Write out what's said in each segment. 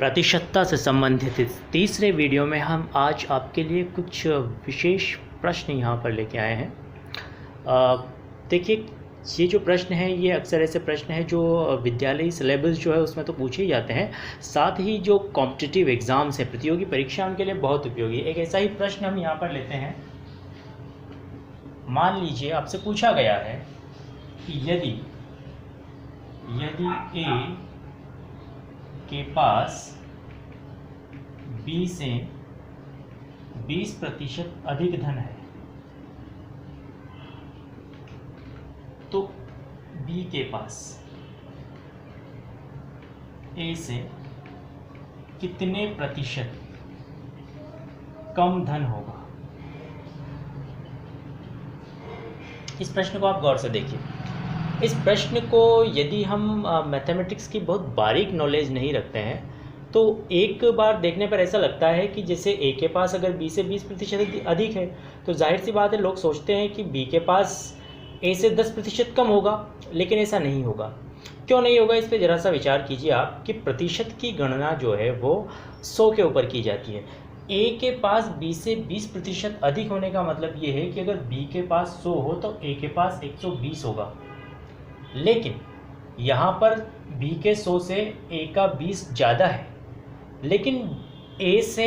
प्रतिशतता से संबंधित इस तीसरे वीडियो में हम आज आपके लिए कुछ विशेष प्रश्न यहाँ पर लेके आए हैं। देखिए, ये जो प्रश्न है ये अक्सर ऐसे प्रश्न हैं जो विद्यालयी सिलेबस जो है उसमें तो पूछे ही जाते हैं, साथ ही जो कॉम्पिटिटिव एग्ज़ाम्स है, प्रतियोगी परीक्षा, उनके लिए बहुत उपयोगी। एक ऐसा ही प्रश्न हम यहाँ पर लेते हैं। मान लीजिए आपसे पूछा गया है कि यदि ए के पास बी से 20% अधिक धन है तो बी के पास ए से कितने प्रतिशत कम धन होगा। इस प्रश्न को आप गौर से देखिए। इस प्रश्न को यदि हम मैथमेटिक्स की बहुत बारीक नॉलेज नहीं रखते हैं तो एक बार देखने पर ऐसा लगता है कि जैसे ए के पास अगर बी से 20% अधिक है तो जाहिर सी बात है लोग सोचते हैं कि बी के पास ए से 10% कम होगा, लेकिन ऐसा नहीं होगा। क्यों नहीं होगा, इस पर ज़रा सा विचार कीजिए आप कि प्रतिशत की गणना जो है वो 100 के ऊपर की जाती है। ए के पास बी से 20% अधिक होने का मतलब ये है कि अगर बी के पास 100 हो तो ए के पास 120 होगा, लेकिन यहाँ पर बी के 100 से ए का 20 ज़्यादा है, लेकिन ए से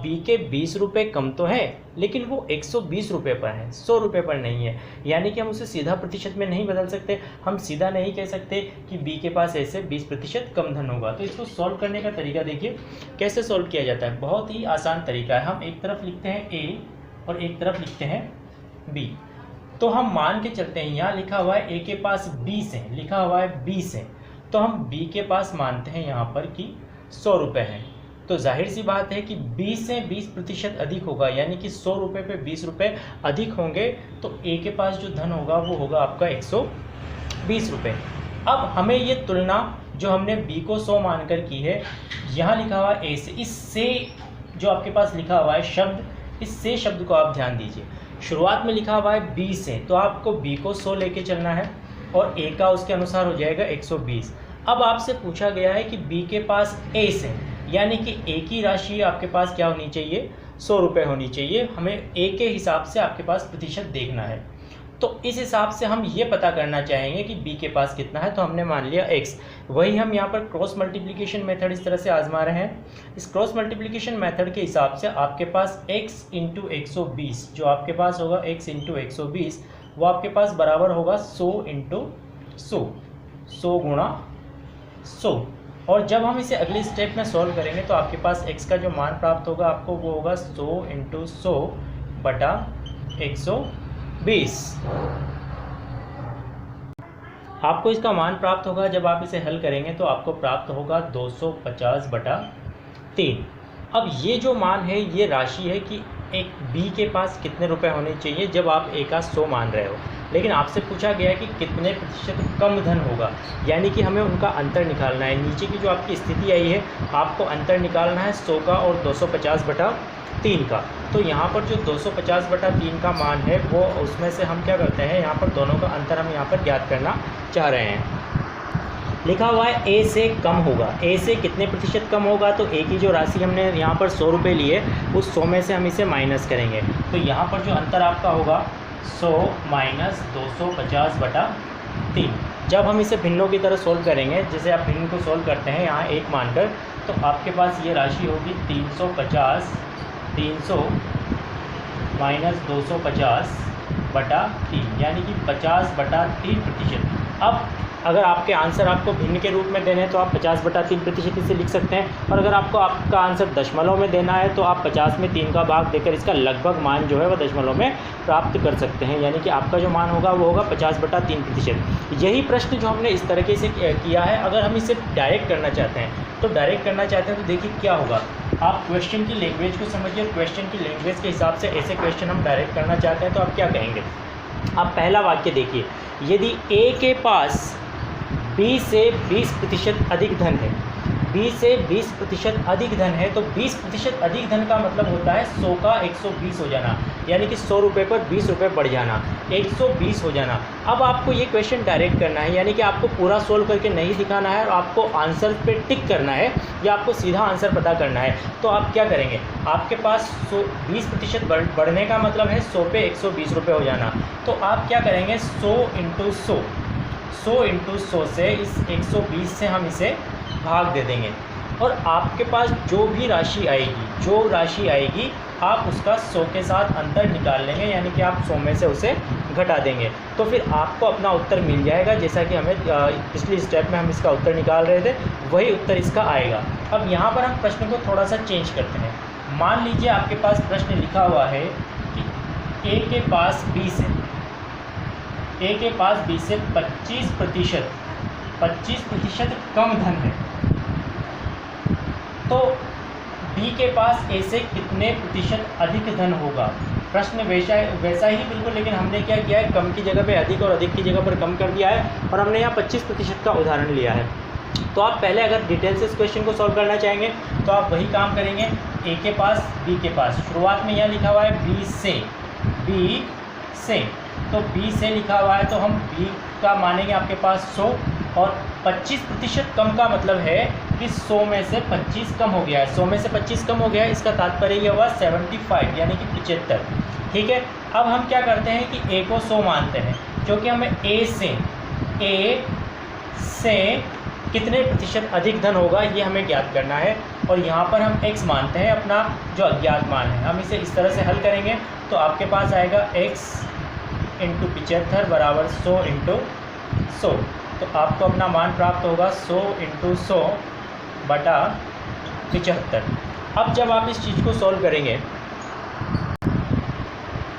बी के 20 रुपये कम तो है, लेकिन वो 120 रुपये पर है, 100 रुपये पर नहीं है। यानी कि हम उसे सीधा प्रतिशत में नहीं बदल सकते। हम सीधा नहीं कह सकते कि बी के पास ए से 20% कम धन होगा। तो इसको सॉल्व करने का तरीका देखिए कैसे सॉल्व किया जाता है। बहुत ही आसान तरीका है। हम एक तरफ लिखते हैं ए और एक तरफ लिखते हैं बी। तो हम मान के चलते हैं, यहाँ लिखा हुआ है ए के पास 20 है, लिखा हुआ है 20 है, तो हम बी के पास मानते हैं यहाँ पर कि 100 रुपये है। तो जाहिर सी बात है कि 20 से 20% अधिक होगा, यानी कि 100 रुपये पे 20 रुपये अधिक होंगे, तो ए के पास जो धन होगा वो होगा आपका 120 रुपये। अब हमें ये तुलना जो हमने बी को 100 मानकर की है, यहाँ लिखा हुआ है ए से, इससे जो आपके पास लिखा हुआ है शब्द, इससे शब्द को आप ध्यान दीजिए। शुरुआत में लिखा हुआ है 20 है, तो आपको बी को 100 लेके चलना है और ए का उसके अनुसार हो जाएगा 120। अब आपसे पूछा गया है कि बी के पास ए से, यानी कि ए की राशि आपके पास क्या होनी चाहिए, 100 रुपये होनी चाहिए। हमें ए के हिसाब से आपके पास प्रतिशत देखना है, तो इस हिसाब से हम ये पता करना चाहेंगे कि बी के पास कितना है। तो हमने मान लिया x, वही हम यहाँ पर क्रॉस मल्टीप्लिकेशन मेथड इस तरह से आजमा रहे हैं। इस क्रॉस मल्टीप्लिकेशन मेथड के हिसाब से आपके पास x इंटू 120, जो आपके पास होगा x इंटू 120, वो आपके पास बराबर होगा 100 इंटू 100 गुणा 100। और जब हम इसे अगले स्टेप में सॉल्व करेंगे तो आपके पास x का जो मान प्राप्त होगा आपको वो होगा 100 इंटू 100 बटा 120। आपको इसका मान प्राप्त होगा, जब आप इसे हल करेंगे तो आपको प्राप्त होगा 250 बटा 3। अब ये जो मान है ये राशि है कि एक बी के पास कितने रुपए होने चाहिए जब आप ए का 100 मान रहे हो, लेकिन आपसे पूछा गया है कि कितने प्रतिशत कम धन होगा, यानी कि हमें उनका अंतर निकालना है। नीचे की जो आपकी स्थिति आई है आपको अंतर निकालना है 100 का और 250 बटा 3 का। तो यहाँ पर जो 250 बटा 3 का मान है वो उसमें से हम क्या करते हैं, यहाँ पर दोनों का अंतर हम यहाँ पर ज्ञात करना चाह रहे हैं। लिखा हुआ है ए से कम होगा, ए से कितने प्रतिशत कम होगा, तो ए की जो राशि हमने यहाँ पर 100 रुपये लिए, उस 100 में से हम इसे माइनस करेंगे। तो यहाँ पर जो अंतर आपका होगा 100 माइनस 250 बटा 3। जब हम इसे भिन्नों की तरह सोल्व करेंगे, जैसे आप भिन्न को सोल्व करते हैं यहाँ एक मानकर, तो आपके पास ये राशि होगी 300 माइनस 250 बटा 3, यानी कि 50 बटा 3%। अब अगर आपके आंसर आपको भिन्न के रूप में देने हैं तो आप 50 बटा 3% इसे लिख सकते हैं, और अगर आपको आपका आंसर दशमलव में देना है तो आप 50 में 3 का भाग देकर इसका लगभग मान जो है वो दशमलव में प्राप्त कर सकते हैं, यानी कि आपका जो मान होगा वो होगा 50 बटा 3%। यही प्रश्न जो हमने इस तरीके से किया है, अगर हम इसे डायरेक्ट करना चाहते हैं तो देखिए क्या होगा। आप क्वेश्चन की लैंग्वेज को समझिए, क्वेश्चन की लैंग्वेज के हिसाब से ऐसे क्वेश्चन हम डायरेक्ट करना चाहते हैं तो आप क्या कहेंगे। आप पहला वाक्य देखिए, यदि ए के पास बी से 20% अधिक धन है, बी से 20% अधिक धन है, तो 20% अधिक धन का मतलब होता है 100 का 120 हो जाना। यानी कि 100 रुपये पर 20 रुपये बढ़ जाना, 120 हो जाना। अब आपको ये क्वेश्चन डायरेक्ट करना है, यानी कि आपको पूरा सोल्व करके नहीं दिखाना है और आपको आंसर पे टिक करना है या आपको सीधा आंसर पता करना है। तो आप क्या करेंगे, आपके पास 20% बढ़ने का मतलब है 100 पे 120 रुपये हो जाना। तो आप क्या करेंगे, 100 × 100, 100 × 100 से इस 120 से हम इसे भाग दे देंगे और आपके पास जो भी राशि आएगी आप उसका 100 के साथ अंतर निकाल लेंगे, यानी कि आप 100 में से उसे घटा देंगे। तो फिर आपको अपना उत्तर मिल जाएगा, जैसा कि हमें पिछली स्टेप में हम इसका उत्तर निकाल रहे थे, वही उत्तर इसका आएगा। अब यहाँ पर हम प्रश्न को थोड़ा सा चेंज करते हैं। मान लीजिए आपके पास प्रश्न लिखा हुआ है कि ए के पास बी से 25% कम धन है, तो बी के पास ए से कितने प्रतिशत अधिक धन होगा। प्रश्न वैसा ही बिल्कुल, लेकिन हमने क्या किया है, कम की जगह पे अधिक और अधिक की जगह पर कम कर दिया है और हमने यहाँ 25% का उदाहरण लिया है। तो आप पहले अगर डिटेल से इस क्वेश्चन को सॉल्व करना चाहेंगे तो आप वही काम करेंगे। ए के पास बी के पास, शुरुआत में यहाँ लिखा हुआ है बी से, तो बी से लिखा हुआ है तो हम बी का मानेंगे आपके पास 100 और 25% कम का मतलब है कि 100 में से 25 कम हो गया है। 100 में से 25 कम हो गया है, इसका तात्पर्य ये हुआ 75 यानी कि 75। ठीक है, अब हम क्या करते हैं कि ए को 100 मानते हैं, क्योंकि हमें ए से कितने प्रतिशत अधिक धन होगा ये हमें ज्ञात करना है। और यहाँ पर हम x मानते हैं अपना जो अज्ञात मान है। हम इसे इस तरह से हल करेंगे तो आपके पास आएगा x × 75 बराबर 100 × 100। तो आपको अपना मान प्राप्त होगा 100 × 100 बटा 75। अब जब आप इस चीज़ को सॉल्व करेंगे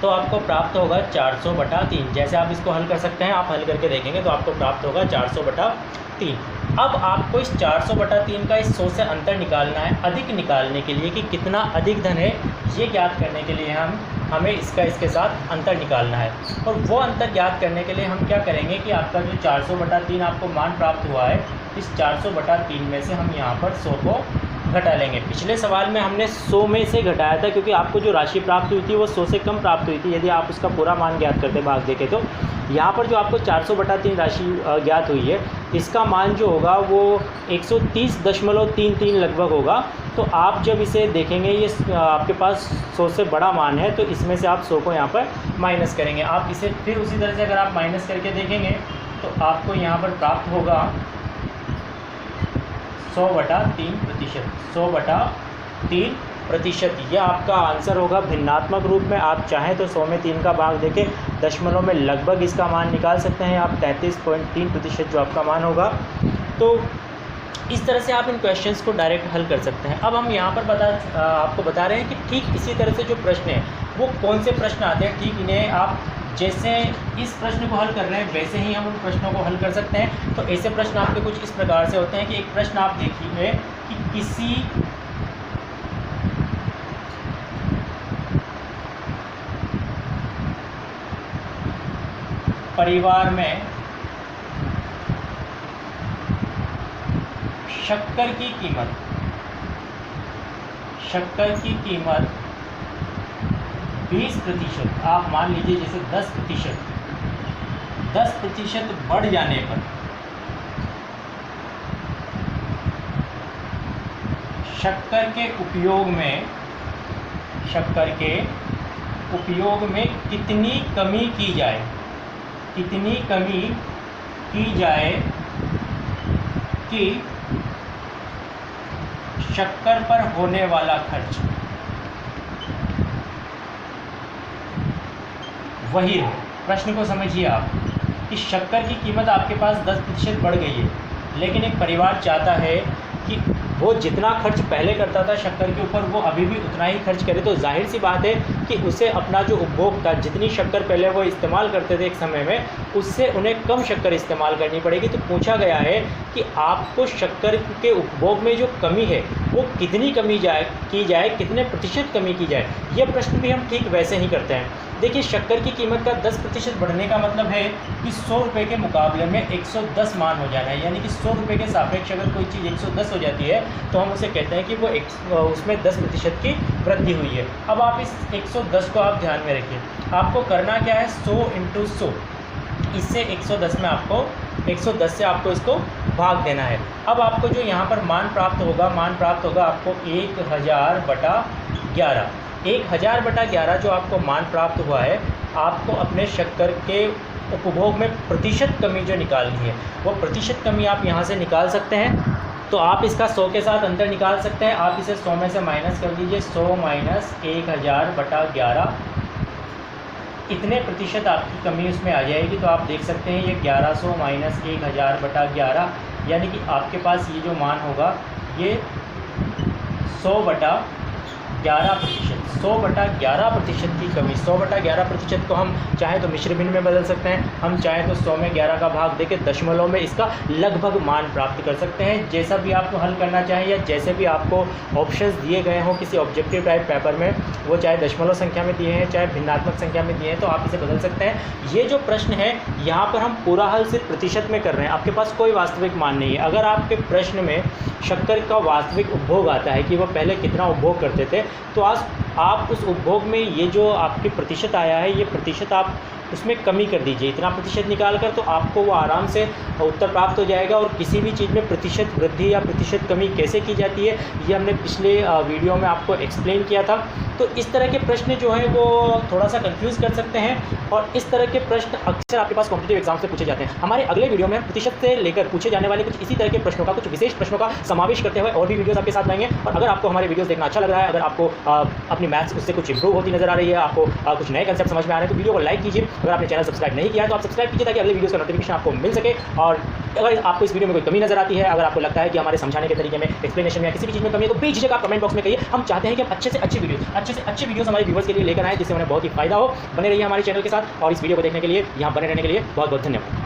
तो आपको प्राप्त होगा 400/3। जैसे आप इसको हल कर सकते हैं, आप हल करके देखेंगे तो आपको प्राप्त होगा 400/3। अब आपको इस 400/3 का इस 100 से अंतर निकालना है, अधिक निकालने के लिए कि कितना अधिक धन है ये ज्ञात करने के लिए हमें इसके साथ अंतर निकालना है। और वो अंतर ज्ञात करने के लिए हम क्या करेंगे कि आपका जो 400/3 आपको मान प्राप्त हुआ है, इस 400/3 में से हम यहाँ पर 100 को घटा लेंगे। पिछले सवाल में हमने 100 में से घटाया था, क्योंकि आपको जो राशि प्राप्त हुई थी वो 100 से कम प्राप्त हुई थी। यदि आप उसका पूरा मान ज्ञात करते भाग देखें तो यहाँ पर जो आपको 400/3 राशि ज्ञात हुई है, इसका मान जो होगा वो 130.33 लगभग होगा। तो आप जब इसे देखेंगे, ये आपके पास 100 से बड़ा मान है, तो इसमें से आप 100 को यहाँ पर माइनस करेंगे। आप इसे फिर उसी तरह से अगर आप माइनस करके देखेंगे तो आपको यहाँ पर प्राप्त होगा 100/3%। 100/3%, यह आपका आंसर होगा भिन्नात्मक रूप में। आप चाहें तो 100 में 3 का भाग देके दशमलव में लगभग इसका मान निकाल सकते हैं आप, 33.3% जो आपका मान होगा। तो इस तरह से आप इन क्वेश्चंस को डायरेक्ट हल कर सकते हैं। अब हम यहाँ पर आपको बता रहे हैं कि ठीक इसी तरह से जो प्रश्न है वो कौन से प्रश्न आते हैं, ठीक इन्हें आप जैसे इस प्रश्न को हल कर रहे हैं वैसे ही हम उन प्रश्नों को हल कर सकते हैं। तो ऐसे प्रश्न आपके कुछ इस प्रकार से होते हैं कि एक प्रश्न आप देखिए कि किसी परिवार में शक्कर की कीमत 20%, आप मान लीजिए जैसे 10% बढ़ जाने पर शक्कर के उपयोग में कितनी कमी की जाए कि शक्कर पर होने वाला खर्च वही रहे। प्रश्न को समझिए आप कि शक्कर की कीमत आपके पास 10% बढ़ गई है, लेकिन एक परिवार चाहता है कि वो जितना खर्च पहले करता था शक्कर के ऊपर वो अभी भी उतना ही खर्च करे। तो जाहिर सी बात है कि उसे अपना जो उपभोग था, जितनी शक्कर पहले वो इस्तेमाल करते थे एक समय में, उससे उन्हें कम शक्कर इस्तेमाल करनी पड़ेगी। तो पूछा गया है कि आपको शक्कर के उपभोग में जो कमी है वो कितनी की जाए, कितने प्रतिशत कमी की जाए। यह प्रश्न भी हम ठीक वैसे ही करते हैं। देखिए शक्कर की कीमत का 10% बढ़ने का मतलब है कि 100 रुपये के मुकाबले में 110 मान हो जाना है, यानी कि 100 रुपये के सापेक्ष अगर कोई चीज़ 110 हो जाती है तो हम उसे कहते हैं कि वो उसमें 10% की वृद्धि हुई है। अब आप इस 110 को आप ध्यान में रखिए, आपको करना क्या है, 100 × 100, इससे 110 में आपको 110 से आपको इसको भाग देना है। अब आपको जो यहाँ पर मान प्राप्त होगा आपको 1000/11। 1000/11 जो आपको मान प्राप्त हुआ है, आपको अपने शक्कर के उपभोग में प्रतिशत कमी जो निकालनी है, वो प्रतिशत कमी आप यहाँ से निकाल सकते हैं। तो आप इसका 100 के साथ अंतर निकाल सकते हैं। आप इसे 100 में से माइनस कर दीजिए, 100 - 1000/11, इतने प्रतिशत आपकी कमी उसमें आ जाएगी। तो आप देख सकते हैं ये 1100 - 1000/11, यानी कि आपके पास ये जो मान होगा ये 100/11%, 100/11% की कमी। 100/11% को हम चाहें तो मिश्र भिन्न में बदल सकते हैं, हम चाहें तो 100 में 11 का भाग देके दशमलव में इसका लगभग मान प्राप्त कर सकते हैं। जैसा भी आपको हल करना चाहें या जैसे भी आपको ऑप्शंस दिए गए हों किसी ऑब्जेक्टिव टाइप पेपर में, वो चाहे दशमलव संख्या में दिए हैं चाहे भिन्नात्मक संख्या में दिए हैं, तो आप इसे बदल सकते हैं। ये जो प्रश्न है यहाँ पर हम पूरा हल सिर्फ प्रतिशत में कर रहे हैं, आपके पास कोई वास्तविक मान नहीं है। अगर आपके प्रश्न में शक्कर का वास्तविक उपभोग आता है कि वो पहले कितना उपभोग करते थे, तो आज आप उस उपभोग में ये जो आपके प्रतिशत आया है, ये प्रतिशत आप उसमें कमी कर दीजिए, इतना प्रतिशत निकाल कर, तो आपको वो आराम से उत्तर प्राप्त हो जाएगा। और किसी भी चीज़ में प्रतिशत वृद्धि या प्रतिशत कमी कैसे की जाती है, ये हमने पिछले वीडियो में आपको एक्सप्लेन किया था। तो इस तरह के प्रश्न जो हैं वो थोड़ा सा कंफ्यूज कर सकते हैं, और इस तरह के प्रश्न अक्सर आपके पास कॉम्पिटिटिव एग्जाम से पूछे जाते हैं। हमारे अगले वीडियो में प्रतिशत से लेकर पूछे जाने वाले कुछ इसी तरह के प्रश्नों का, कुछ विशेष प्रश्नों का समावेश करते हुए और भी वीडियोस आपके साथ लाएंगे। और अगर आपको हमारे वीडियोस देखना अच्छा लग रहा है, अगर आपको अपनी मैथ्स उससे कुछ इंप्रूव होती नजर आ रही है, आपको कुछ नए कंसेप्ट समझ में आ रहे हैं, तो वीडियो को लाइक कीजिए। अगर आपने चैनल सब्सक्राइब नहीं किया है तो आप सब्सक्राइब कीजिए ताकि अगले वीडियोस का नोटिफिकेशन आपको मिल सके। और अगर आपको इस वीडियो में कोई कमी नजर आती है, अगर आपको लगता है कि हमारे समझाने के तरीके में, एक्सप्लेनेशन में या किसी भी चीज़ में कमी है, तो बेझिझक आप कमेंट बॉक्स में कहिए। हम चाहते हैं कि हम अच्छे से अच्छे वीडियोस हमारे व्यूअर्स के लिए लेकर आएँ, जिससे उन्हें बहुत ही फायदा हो। बने रहिए हमारे चैनल के साथ, और इस वीडियो को देखने के लिए, यहाँ बने रहने के लिए बहुत बहुत धन्यवाद।